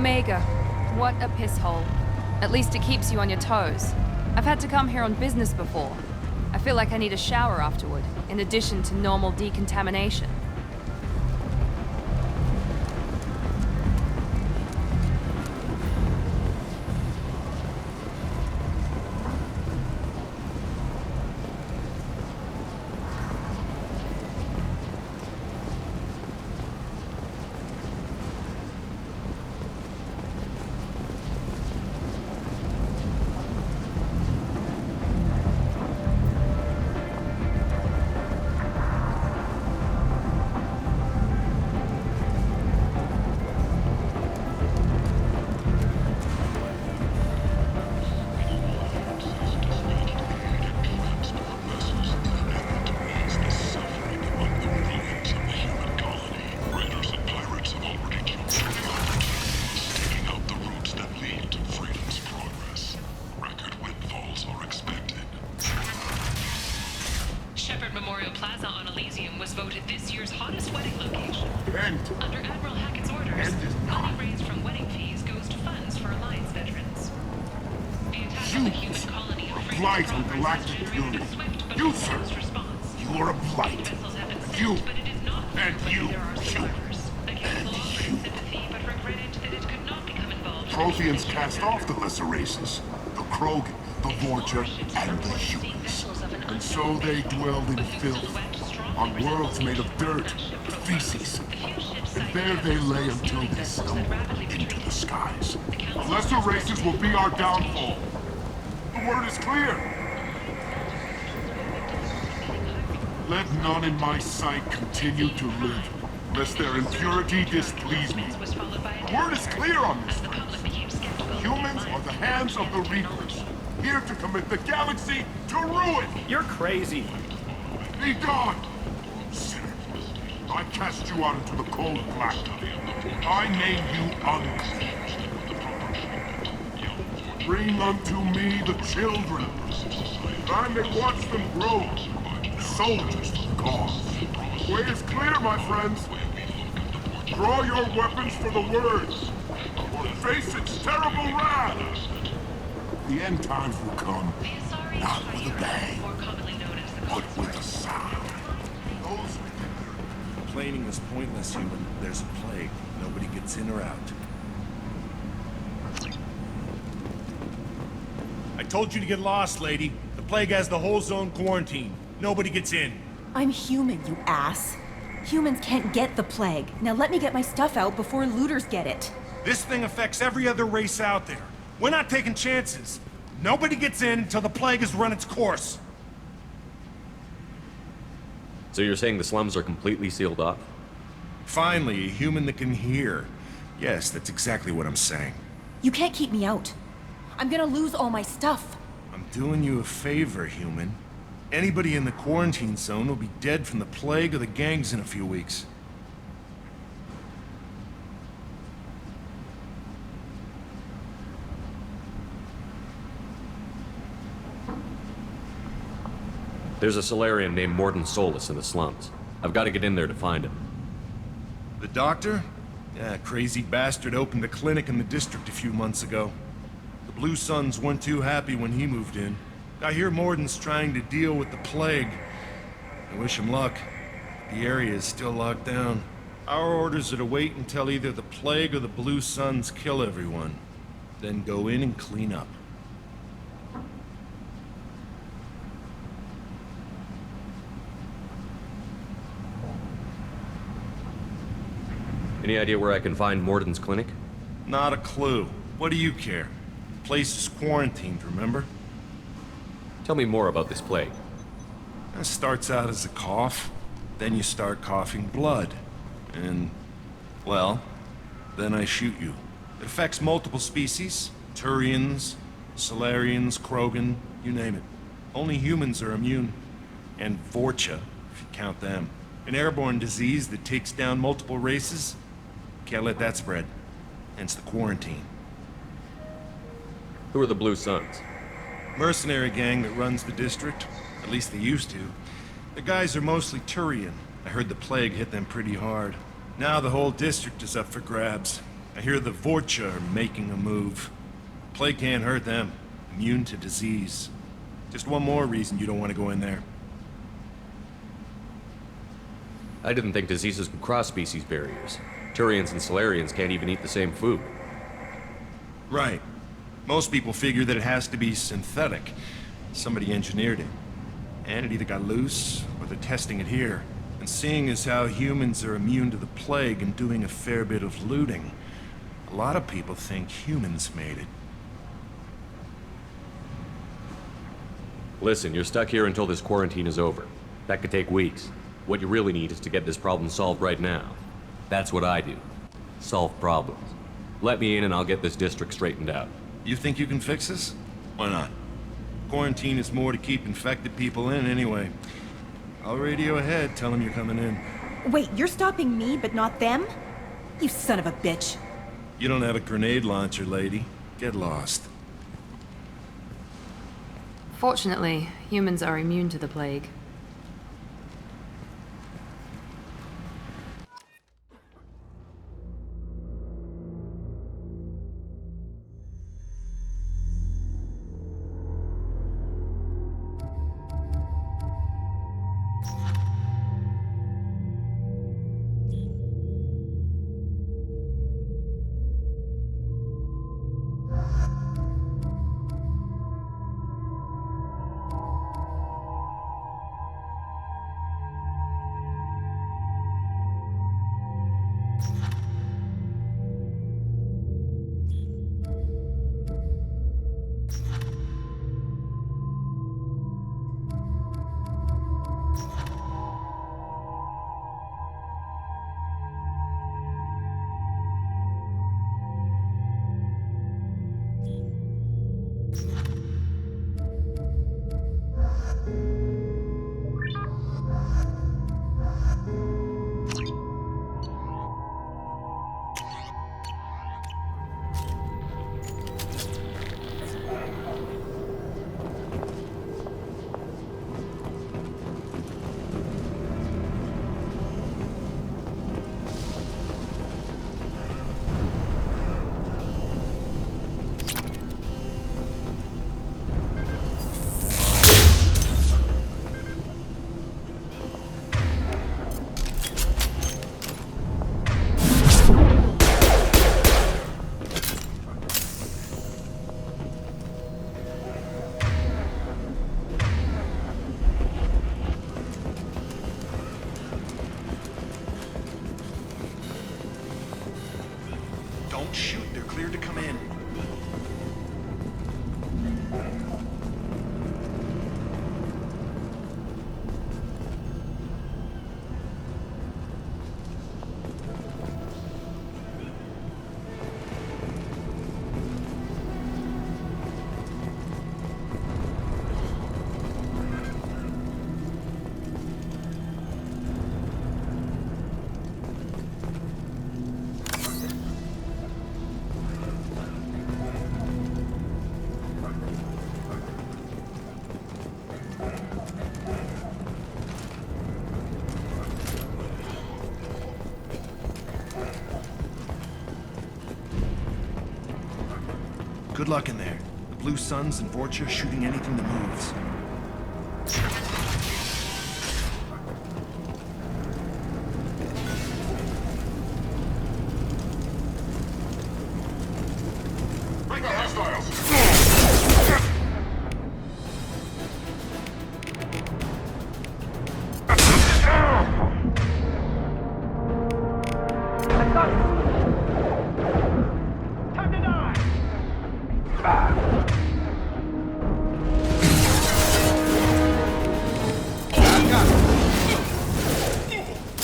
Omega. What a piss hole. At least it keeps you on your toes. I've had to come here on business before. I feel like I need a shower afterward, in addition to normal decontamination. Memorial Plaza on Elysium was voted this year's hottest wedding location. Under Admiral Hackett's orders, money raised from wedding fees goes to funds for Alliance veterans. The attack on the human colony of Blight on Galactic Union. You, sir! You are a blight. You! And you! Protheans cast off the lesser races. The Krogan, the Vorcha, and the humans. And so they dwelled in filth, on worlds made of dirt, feces. And there they lay until they stumbled into the skies. The lesser races will be our downfall. The word is clear. Let none in my sight continue to live, lest their impurity displease me. The word is clear on this, friends. Humans are the hands of the Reapers, here to commit the galaxy to ruin! You're crazy. Be gone! Sinner. I cast you out into the cold black. I name you unclean. Bring unto me the children. I may watch them grow. Soldiers for the cause. The way is clear, my friends. Draw your weapons for the words, or face its terrible wrath. The end times will come, not with a bang, but with a sound. Complaining is pointless, human. There's a plague. Nobody gets in or out. I told you to get lost, lady. The plague has the whole zone quarantined. Nobody gets in. I'm human, you ass. Humans can't get the plague. Now let me get my stuff out before looters get it. This thing affects every other race out there. We're not taking chances. Nobody gets in until the plague has run its course. So you're saying the slums are completely sealed off? Finally, a human that can hear. Yes, that's exactly what I'm saying. You can't keep me out. I'm gonna lose all my stuff. I'm doing you a favor, human. Anybody in the quarantine zone will be dead from the plague or the gangs in a few weeks. There's a Salarian named Mordin Solus in the slums. I've got to get in there to find him. The doctor? Yeah, crazy bastard opened a clinic in the district a few months ago. The Blue Suns weren't too happy when he moved in. I hear Mordin's trying to deal with the plague. I wish him luck. The area is still locked down. Our orders are to wait until either the plague or the Blue Suns kill everyone. Then go in and clean up. Any idea where I can find Mordin's clinic? Not a clue. What do you care? The place is quarantined, remember? Tell me more about this plague. It starts out as a cough, then you start coughing blood. And, well, then I shoot you. It affects multiple species. Turians, Salarians, Krogan, you name it. Only humans are immune. And Vorcha, if you count them. An airborne disease that takes down multiple races. Can't let that spread. Hence the quarantine. Who are the Blue Suns? Mercenary gang that runs the district. At least they used to. The guys are mostly Turian. I heard the plague hit them pretty hard. Now the whole district is up for grabs. I hear the Vorcha are making a move. Plague can't hurt them. Immune to disease. Just one more reason you don't want to go in there. I didn't think diseases could cross species barriers. Turians and Solarians can't even eat the same food. Right. Most people figure that it has to be synthetic. Somebody engineered it. And it either got loose, or they're testing it here. And seeing as how humans are immune to the plague and doing a fair bit of looting, a lot of people think humans made it. Listen, you're stuck here until this quarantine is over. That could take weeks. What you really need is to get this problem solved right now. That's what I do. Solve problems. Let me in and I'll get this district straightened out. You think you can fix this? Why not? Quarantine is more to keep infected people in anyway. I'll radio ahead, tell them you're coming in. Wait, you're stopping me, but not them? You son of a bitch. You don't have a grenade launcher, lady. Get lost. Fortunately, humans are immune to the plague. Don't shoot, they're cleared to come in. Good luck in there. The Blue Suns and Vorcha shooting anything that moves. Bring the hostiles!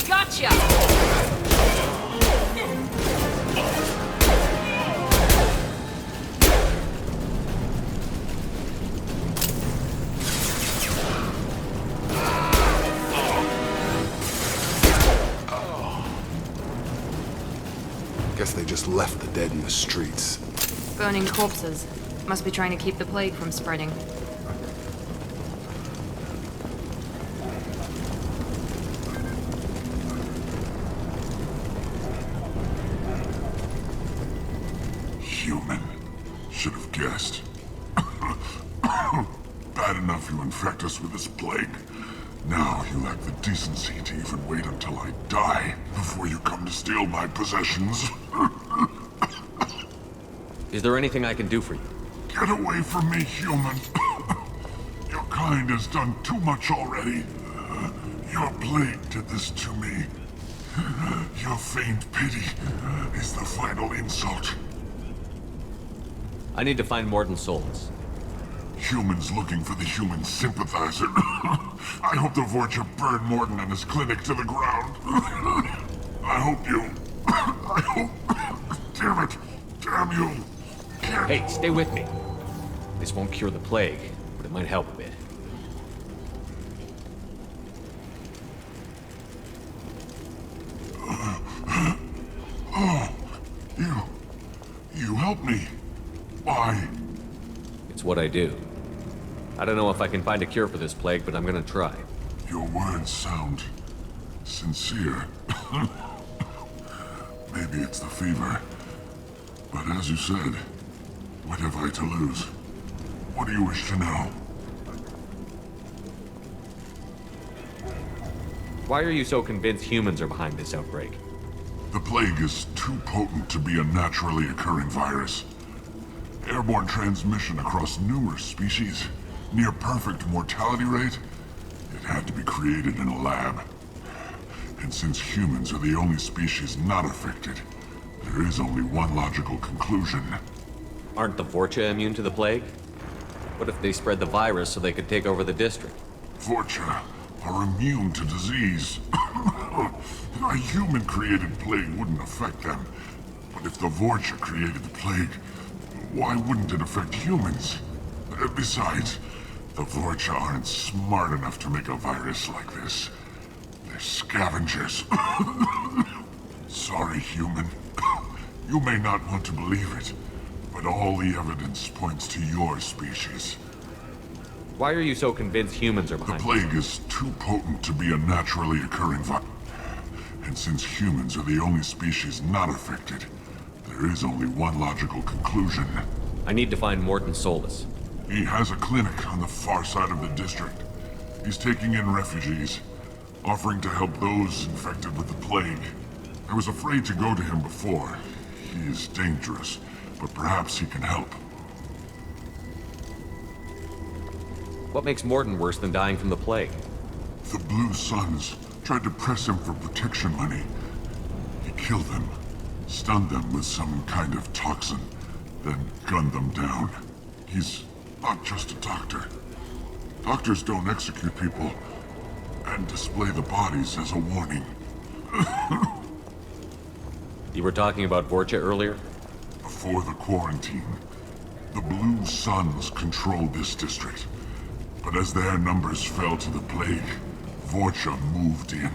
Gotcha! Guess they just left the dead in the streets. Burning corpses. Must be trying to keep the plague from spreading. Bad enough you infect us with this plague. Now you lack the decency to even wait until I die before you come to steal my possessions. Is there anything I can do for you? Get away from me, human. Your kind has done too much already. Your plague did this to me. Your feigned pity is the final insult. I need to find Morton Solus. Humans looking for the human sympathizer. I hope the Vorcha burn Morton and his clinic to the ground. I hope you... I hope... Damn it! Damn you! Hey, stay with me. This won't cure the plague, but it might help a bit. You help me. Why? It's what I do. I don't know if I can find a cure for this plague, but I'm gonna try. Your words sound sincere. Maybe it's the fever. But as you said, what have I to lose? What do you wish to know? Why are you so convinced humans are behind this outbreak? The plague is too potent to be a naturally occurring virus. Airborne transmission across numerous species, near perfect mortality rate. It had to be created in a lab. And since humans are the only species not affected, there is only one logical conclusion. Aren't the Vorcha immune to the plague? What if they spread the virus so they could take over the district? Vorcha are immune to disease. A human-created plague wouldn't affect them. But if the Vorcha created the plague, why wouldn't it affect humans? Besides, the Vorcha aren't smart enough to make a virus like this. They're scavengers. Sorry, human. You may not want to believe it, but all the evidence points to your species. Why are you so convinced humans are The behind plague is too potent to be a naturally occurring virus. And since humans are the only species not affected, there is only one logical conclusion. I need to find Morton Solus. He has a clinic on the far side of the district. He's taking in refugees, offering to help those infected with the plague. I was afraid to go to him before. He is dangerous, but perhaps he can help. What makes Morton worse than dying from the plague? The Blue Suns tried to press him for protection money. He killed them, stunned them with some kind of toxin, then gunned them down. He's not just a doctor. Doctors don't execute people and display the bodies as a warning. You were talking about Vorcha earlier? Before the quarantine, the Blue Suns controlled this district. But as their numbers fell to the plague, Vorcha moved in.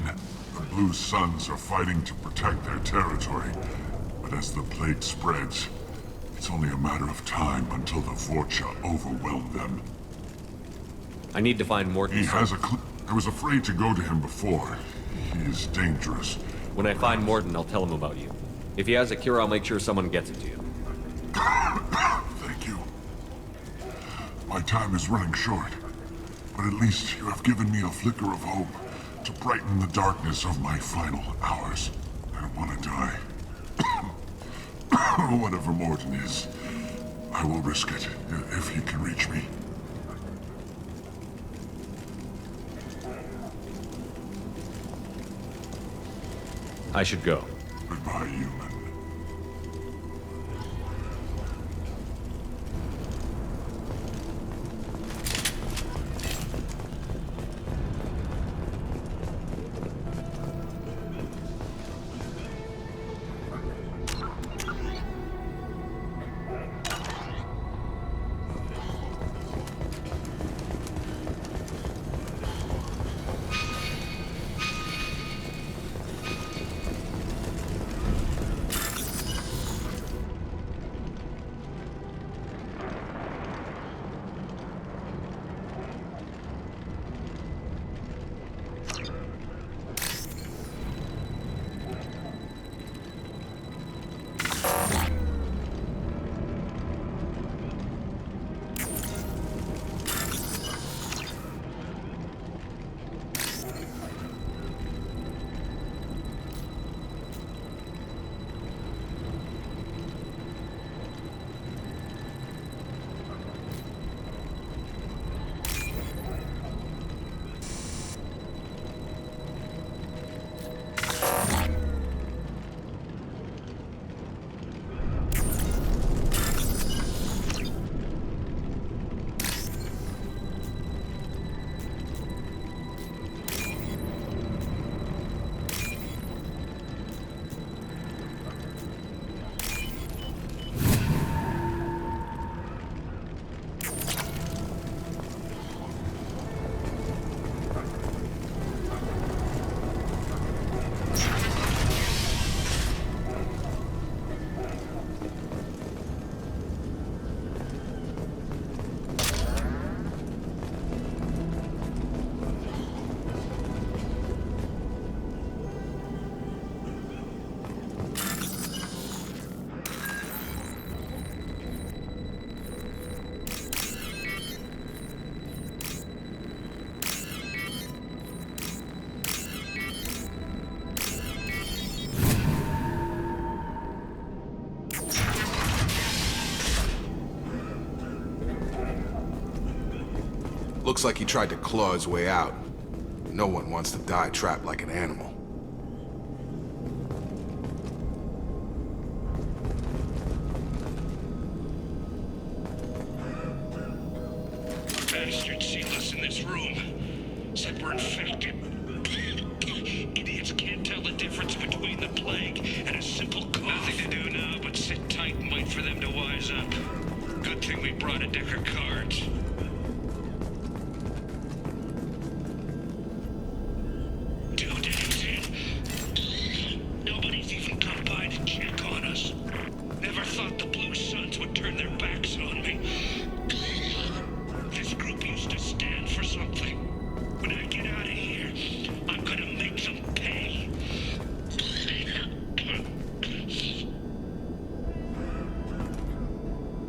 The Blue Suns are fighting to protect their territory. But as the plague spreads, it's only a matter of time until the Vorcha overwhelm them. I need to find Morton He Solus. has I was afraid to go to him before. He is dangerous. When I find Morton, I'll tell him about you. If he has a cure, I'll make sure someone gets it to you. Thank you. My time is running short. But at least you have given me a flicker of hope to brighten the darkness of my final hours. I don't want to die. Whatever Morton is, I will risk it if he can reach me. I should go. Goodbye, human. Looks like he tried to claw his way out. No one wants to die trapped like an animal. Bastards sealed us in this room. Said we're infected. Idiots can't tell the difference between the plague and a simple cough. Nothing to do now but sit tight and wait for them to wise up. Good thing we brought a deck of cards. Nobody's even come by to check on us. Never thought the Blue Suns would turn their backs on me. This group used to stand for something. When I get out of here, I'm gonna make them pay.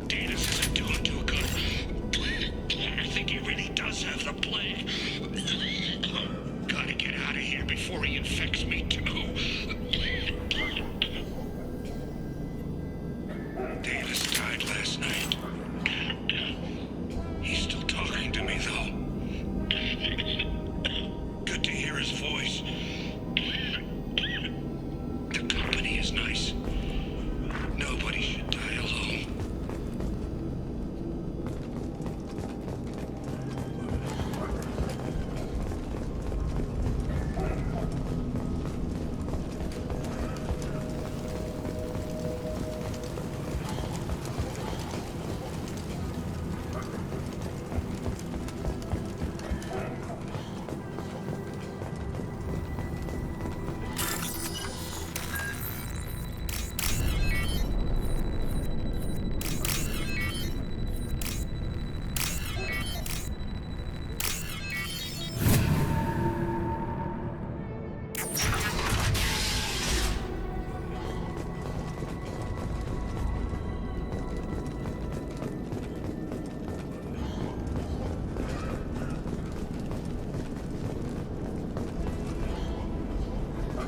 Datus isn't doing too good. I think he really does have the plague. Gotta get out of here before he infects me too. Davis died last night. He's still talking to me, though. Good to hear his voice. The company is nice. Nobody should die alone.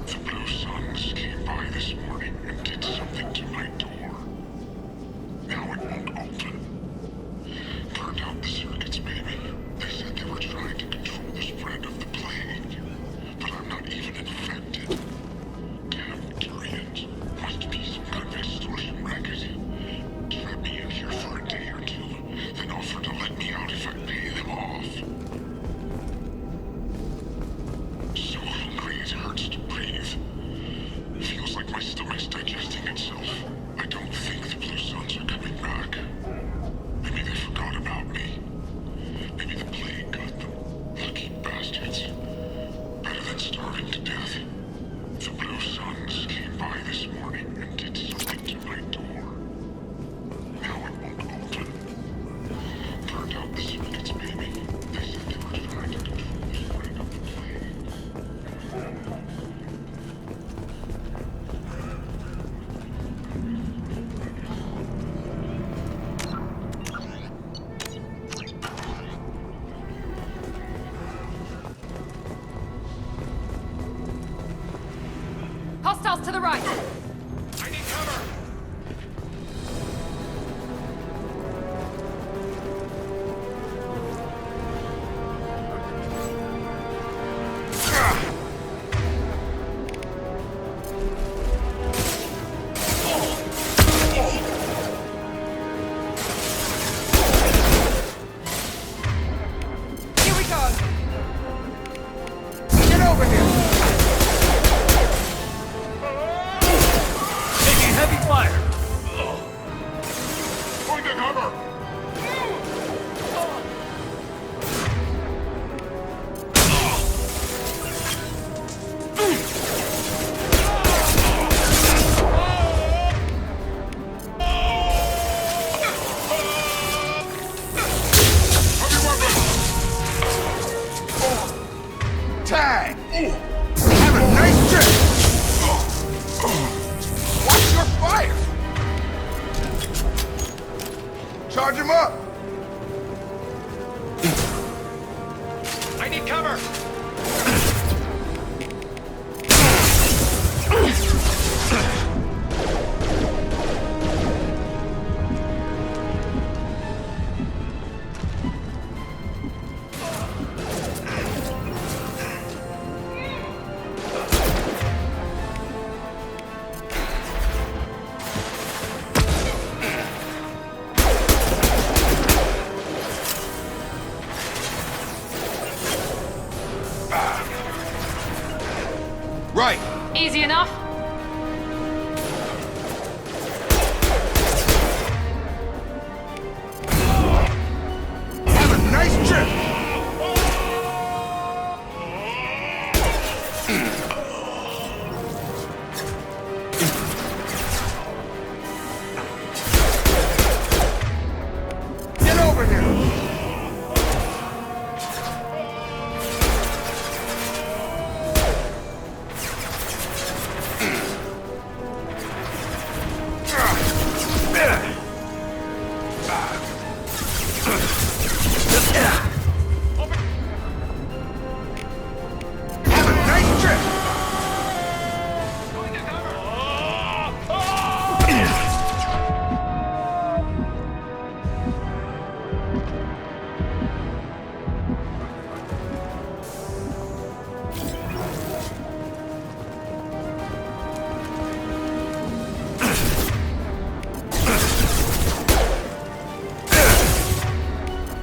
The Blue Suns came by this morning and did something to my door. Now it won't open. Turned out the circuits, maybe. They said they were trying to control the spread of the plague. But I'm not even infected. Damn Turians. Must be some kind of extortion racket. Trap me in here for a day or two, then offer to let me out if I pay them off. So hungry it hurts to breathe. Feels like my stomach's digesting itself. I don't think the Blue Suns are coming back. Maybe they forgot about me. Maybe the plague got them. Lucky bastards. Better than starving to death. The Blue Suns came by this morning and did something to my door. Now it won't open. Turned out the circuits, maybe. They said they were trying to control the spread of the plague. Hostiles to the right! I need cover! Here we go! Get over here! Taking heavy fire! Going to cover! Heavy weapon! Tag! Have a nice trip! Watch your fire! Charge him up! I need cover! Right. Easy enough? Have a nice trip. Get over here. Have a nice trip.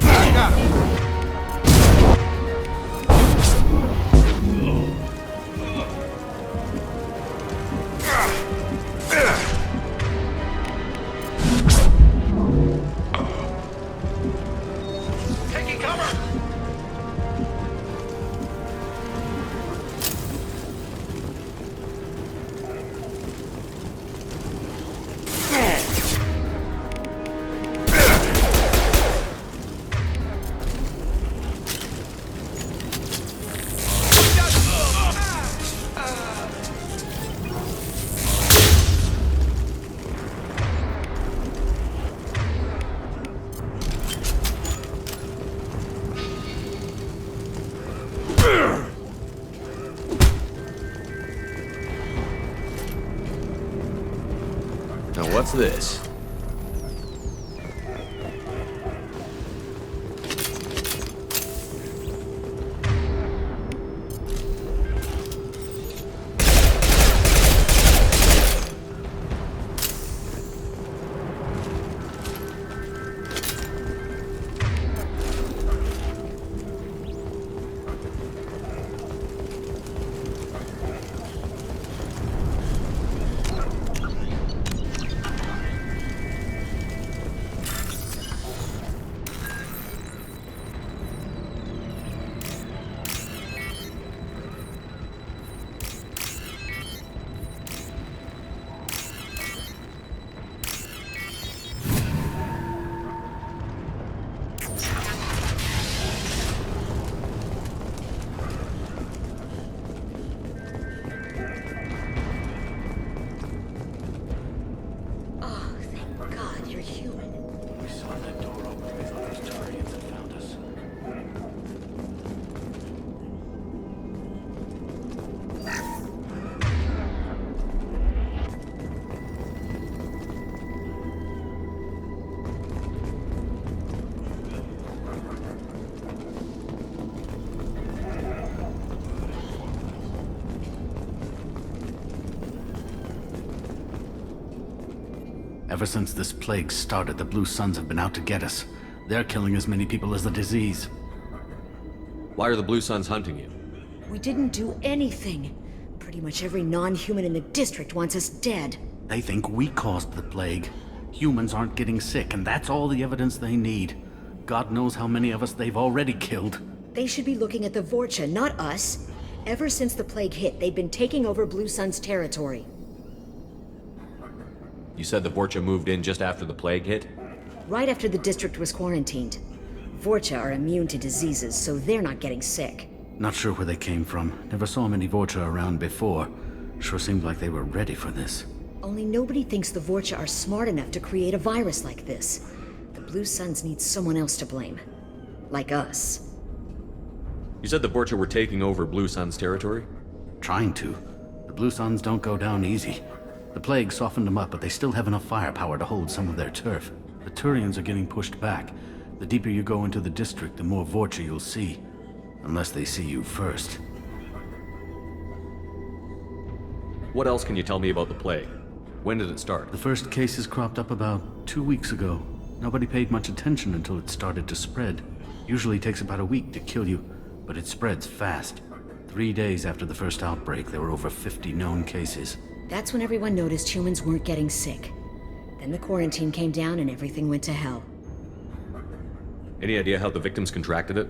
I got him. Taking cover! Now what's this? Oh, thank God you're human. We saw that door open. We thought those Turians had found us. Ever since this plague started, the Blue Suns have been out to get us. They're killing as many people as the disease. Why are the Blue Suns hunting you? We didn't do anything. Pretty much every non-human in the district wants us dead. They think we caused the plague. Humans aren't getting sick, and that's all the evidence they need. God knows how many of us they've already killed. They should be looking at the Vorcha, not us. Ever since the plague hit, they've been taking over Blue Sun's territory. You said the Vorcha moved in just after the plague hit? Right after the district was quarantined. Vorcha are immune to diseases, so they're not getting sick. Not sure where they came from. Never saw many Vorcha around before. Sure seemed like they were ready for this. Only nobody thinks the Vorcha are smart enough to create a virus like this. The Blue Suns need someone else to blame. Like us. You said the Vorcha were taking over Blue Sun's territory? Trying to. The Blue Suns don't go down easy. The plague softened them up, but they still have enough firepower to hold some of their turf. The Turians are getting pushed back. The deeper you go into the district, the more Vorcha you'll see. Unless they see you first. What else can you tell me about the plague? When did it start? The first cases cropped up about 2 weeks ago. Nobody paid much attention until it started to spread. Usually takes about a week to kill you, but it spreads fast. The 3 days after the first outbreak, there were over 50 known cases. That's when everyone noticed humans weren't getting sick. Then the quarantine came down and everything went to hell. Any idea how the victims contracted it?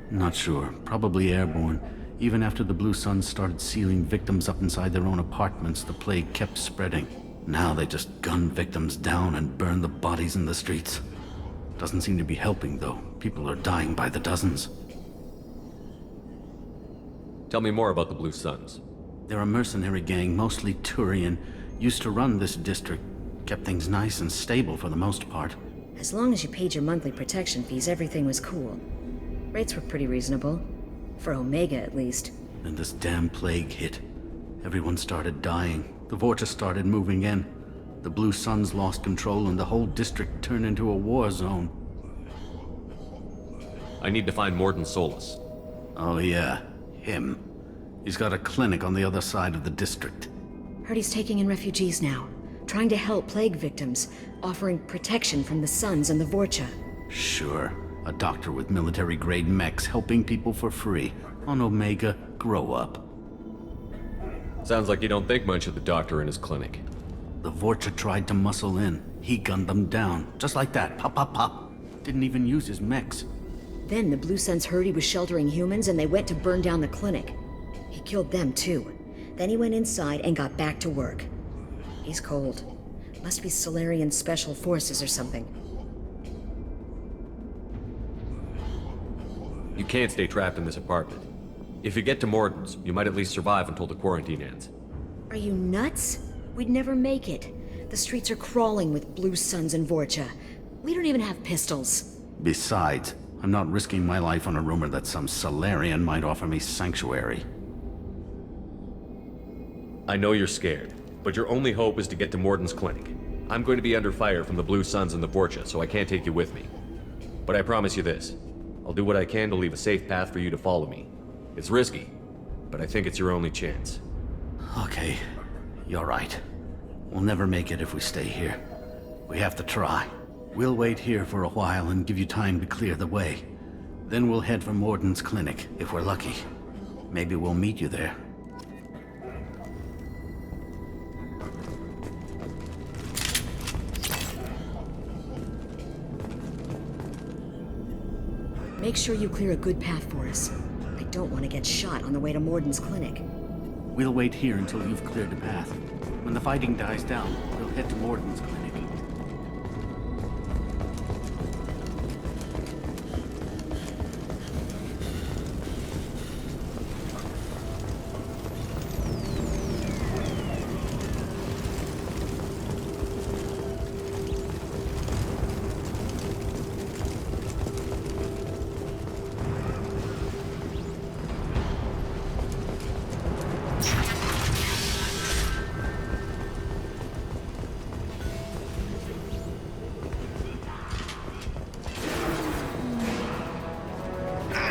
Not sure. Probably airborne. Even after the Blue Suns started sealing victims up inside their own apartments, the plague kept spreading. Now they just gun victims down and burn the bodies in the streets. Doesn't seem to be helping, though. People are dying by the dozens. Tell me more about the Blue Suns. They're a mercenary gang, mostly Turian. Used to run this district. Kept things nice and stable for the most part. As long as you paid your monthly protection fees, everything was cool. Rates were pretty reasonable. For Omega, at least. Then this damn plague hit. Everyone started dying. The Vorta started moving in. The Blue Suns lost control and the whole district turned into a war zone. I need to find Mordin Solus. Oh yeah, him. He's got a clinic on the other side of the district. Heard he's taking in refugees now. Trying to help plague victims. Offering protection from the Suns and the Vorcha. Sure. A doctor with military-grade mechs helping people for free. On Omega, grow up. Sounds like you don't think much of the doctor in his clinic. The Vorcha tried to muscle in. He gunned them down. Just like that. Pop, pop, pop. Didn't even use his mechs. Then the Blue Suns heard he was sheltering humans and they went to burn down the clinic. He killed them too. Then he went inside and got back to work. He's cold. Must be Solarian Special Forces or something. You can't stay trapped in this apartment. If you get to Mordin's, you might at least survive until the quarantine ends. Are you nuts? We'd never make it. The streets are crawling with Blue Suns and Vorcha. We don't even have pistols. Besides, I'm not risking my life on a rumor that some Solarian might offer me sanctuary. I know you're scared, but your only hope is to get to Mordin's clinic. I'm going to be under fire from the Blue Suns and the Vorcha, so I can't take you with me. But I promise you this. I'll do what I can to leave a safe path for you to follow me. It's risky, but I think it's your only chance. Okay, you're right. We'll never make it if we stay here. We have to try. We'll wait here for a while and give you time to clear the way. Then we'll head for Mordin's clinic, if we're lucky. Maybe we'll meet you there. Make sure you clear a good path for us. I don't want to get shot on the way to Mordin's clinic. We'll wait here until you've cleared the path. When the fighting dies down, we'll head to Mordin's clinic.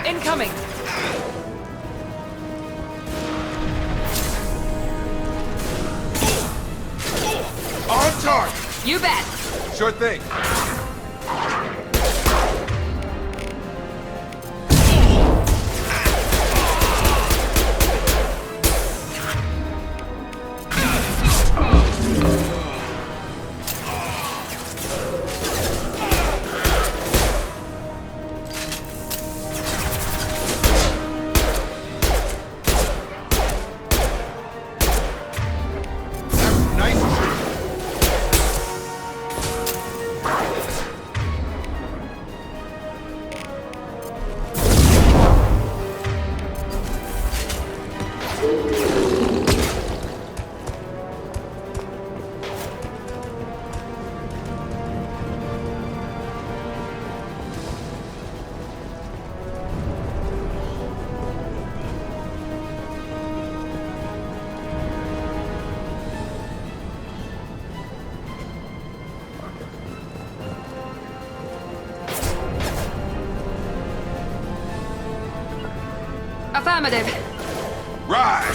Incoming! On target! You bet! Sure thing. Affirmative. Right!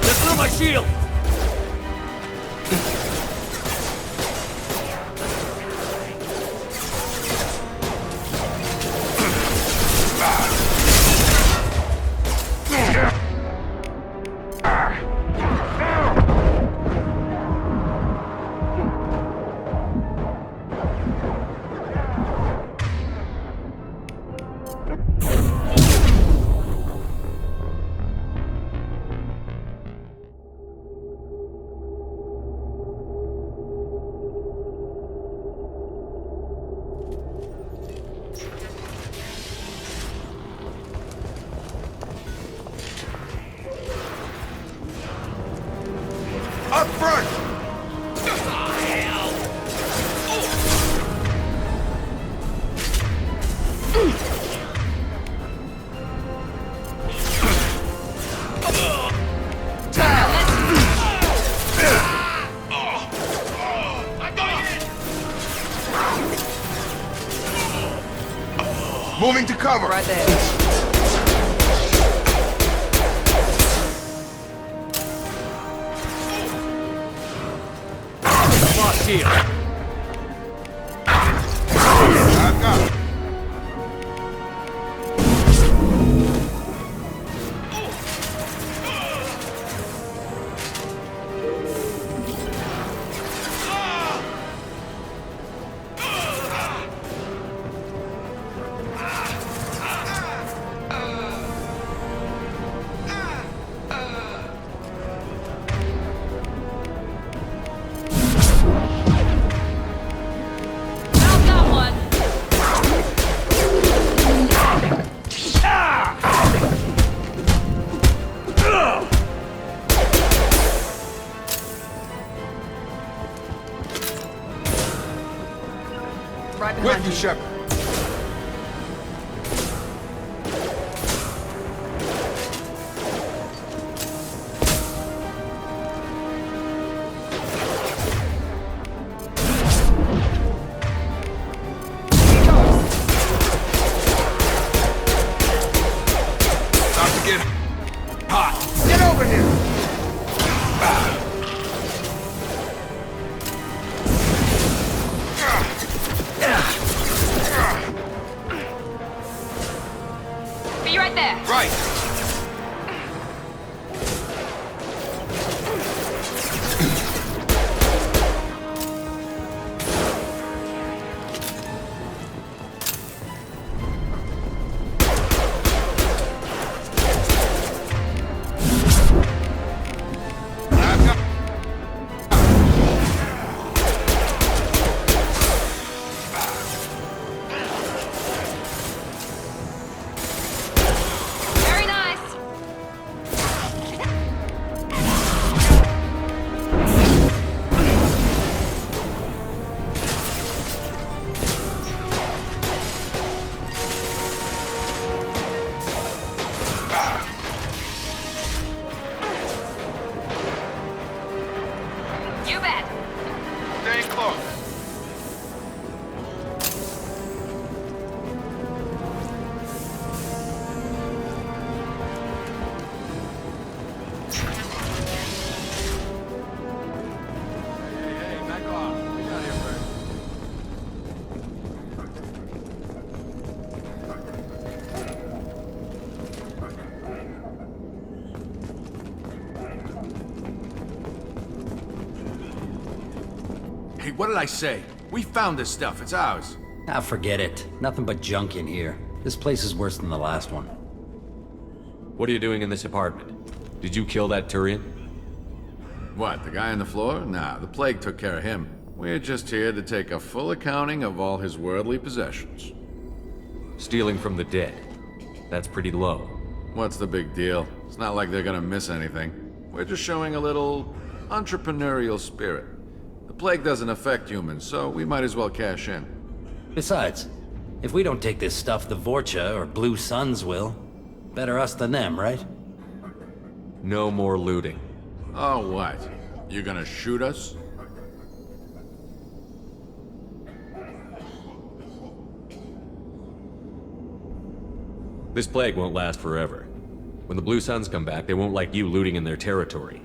Let's through my shield! Up front! Moving to cover. Right there. Lost shield. I've got it. Found that one. Right behind With you, you. Shepard. About to get hot. Get over here! Be right there. Right. I've got... Very nice. You bet. Stay close. Hey, back off. We got here first. Hey, what did I say? We found this stuff. It's ours. Ah, forget it. Nothing but junk in here. This place is worse than the last one. What are you doing in this apartment? Did you kill that Turian? What, the guy on the floor? Nah, the plague took care of him. We're just here to take a full accounting of all his worldly possessions. Stealing from the dead. That's pretty low. What's the big deal? It's not like they're gonna miss anything. We're just showing a little entrepreneurial spirit. The plague doesn't affect humans, so we might as well cash in. Besides, if we don't take this stuff, the Vorcha or Blue Suns will. Better us than them, right? No more looting. Oh, what? You gonna shoot us? This plague won't last forever. When the Blue Suns come back, they won't like you looting in their territory.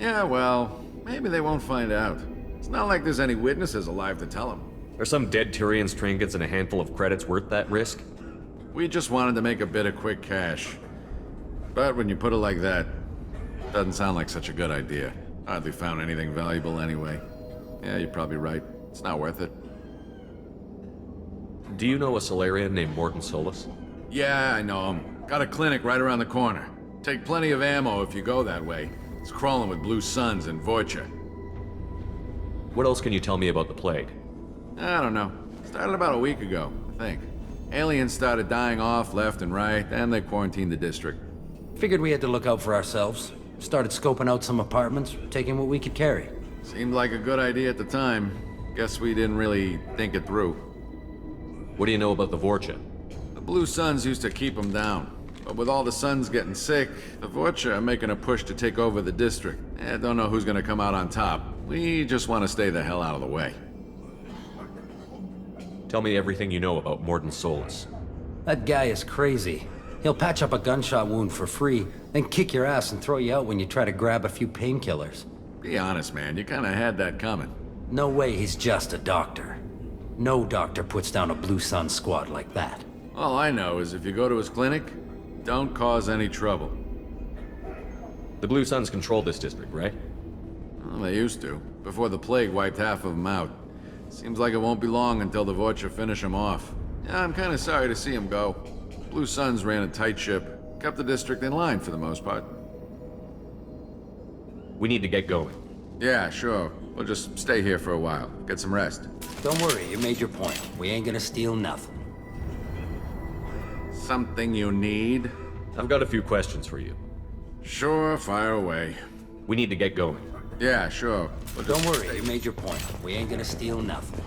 Yeah, well, maybe they won't find out. It's not like there's any witnesses alive to tell them. Are some dead Tyrians' trinkets and a handful of credits worth that risk? We just wanted to make a bit of quick cash. But when you put it like that, doesn't sound like such a good idea. Hardly found anything valuable anyway. Yeah, you're probably right. It's not worth it. Do you know a Solarian named Morton Solus? Yeah, I know him. Got a clinic right around the corner. Take plenty of ammo if you go that way. It's crawling with Blue Suns and Vorcha. What else can you tell me about the plague? I don't know. Started about a week ago, I think. Aliens started dying off left and right, and they quarantined the district. Figured we had to look out for ourselves. Started scoping out some apartments, taking what we could carry. Seemed like a good idea at the time. Guess we didn't really think it through. What do you know about the Vorcha? The Blue Suns used to keep them down. But with all the Suns getting sick, the Vorcha are making a push to take over the district. Don't know who's gonna come out on top. We just want to stay the hell out of the way. Tell me everything you know about Morton Solus. That guy is crazy. He'll patch up a gunshot wound for free, then kick your ass and throw you out when you try to grab a few painkillers. Be honest, man. You kinda had that coming. No way he's just a doctor. No doctor puts down a Blue Sun squad like that. All I know is if you go to his clinic, don't cause any trouble. The Blue Suns control this district, right? Well, they used to, before the plague wiped half of them out. Seems like it won't be long until the Vorcha finish him off. Yeah, I'm kinda sorry to see him go. Blue Suns ran a tight ship, kept the district in line for the most part. We need to get going. Yeah, sure. We'll just stay here for a while. Get some rest. Don't worry, you made your point. We ain't gonna steal nothing. Something you need? I've got a few questions for you. Sure, fire away. We need to get going. Yeah, sure. Don't worry, you made your point. We ain't gonna steal nothing.